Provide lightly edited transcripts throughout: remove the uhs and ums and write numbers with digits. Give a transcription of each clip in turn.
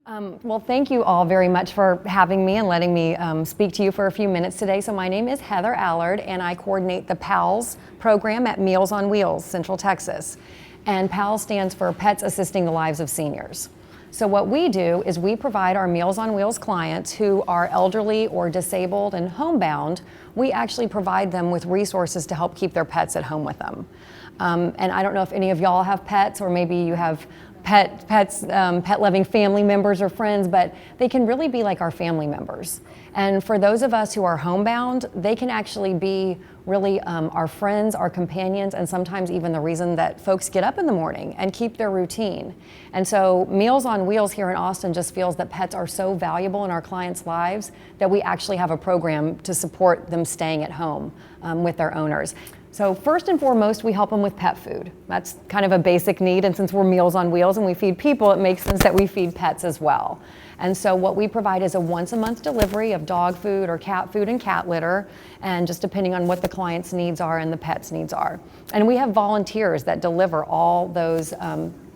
Well, thank you all very much for having me and letting me speak to you for a few minutes today. So my name is Heather Allard, and I coordinate the PALS program at Meals on Wheels, Central Texas. And PALS stands for Pets Assisting the Lives of Seniors. So what we do is we provide our Meals on Wheels clients who are elderly or disabled and homebound, we actually provide them with resources to help keep their pets at home with them. And I don't know if any of y'all have pets, or maybe you have pet-loving family members or friends, but they can really be like our family members. And for those of us who are homebound, they can actually be really our friends, our companions, and sometimes even the reason that folks get up in the morning and keep their routine. And so Meals on Wheels here in Austin just feels that pets are so valuable in our clients' lives that we actually have a program to support them staying at home with their owners. So first and foremost, we help them with pet food. That's kind of a basic need, and since we're Meals on Wheels and we feed people, it makes sense that we feed pets as well. And so what we provide is a once-a-month delivery of dog food or cat food and cat litter, and just depending on what the client's needs are and the pet's needs are. And we have volunteers that deliver all those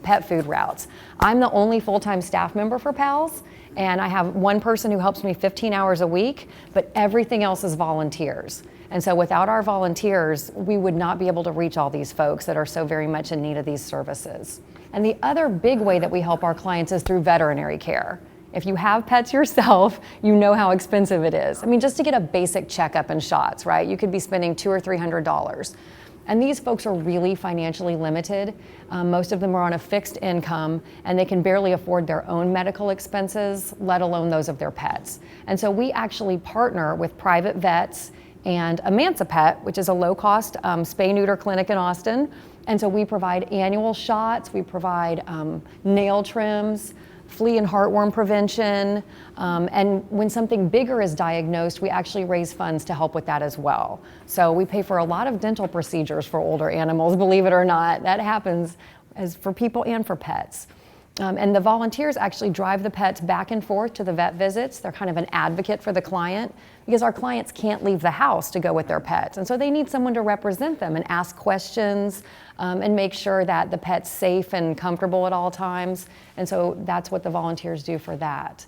pet food routes. I'm the only full-time staff member for PALS, and I have one person who helps me 15 hours a week, but everything else is volunteers. And so without our volunteers, we would not be able to reach all these folks that are so very much in need of these services. And the other big way that we help our clients is through veterinary care. If you have pets yourself, you know how expensive it is. I mean, just to get a basic checkup and shots, right? You could be spending $200 or $300. And these folks are really financially limited. Most of them are on a fixed income, and they can barely afford their own medical expenses, let alone those of their pets. And so we actually partner with private vets and Emancipet, which is a low-cost spay-neuter clinic in Austin. And so we provide annual shots, we provide nail trims, flea and heartworm prevention, and when something bigger is diagnosed, we actually raise funds to help with that as well. So we pay for a lot of dental procedures for older animals, believe it or not. That happens as for people and for pets. And the volunteers actually drive the pets back and forth to the vet visits. They're kind of an advocate for the client because our clients can't leave the house to go with their pets. And so they need someone to represent them and ask questions and make sure that the pet's safe and comfortable at all times. And so that's what the volunteers do for that.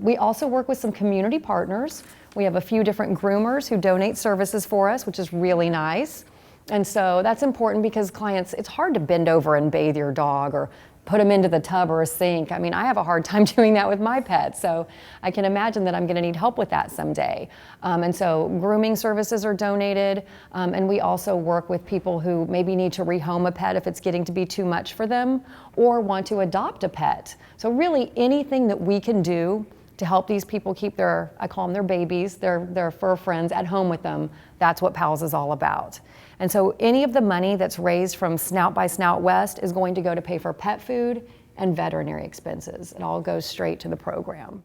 We also work with some community partners. We have a few different groomers who donate services for us, which is really nice. And so that's important because clients, it's hard to bend over and bathe your dog or put them into the tub or a sink. I mean, I have a hard time doing that with my pets, so I can imagine that I'm going to need help with that someday. And so grooming services are donated, and we also work with people who maybe need to rehome a pet if it's getting to be too much for them, or want to adopt a pet. So really anything that we can do to help these people keep their, I call them their babies, their fur friends at home with them, that's what PALS is all about. And so any of the money that's raised from Snout by Snoutwest is going to go to pay for pet food and veterinary expenses. It all goes straight to the program.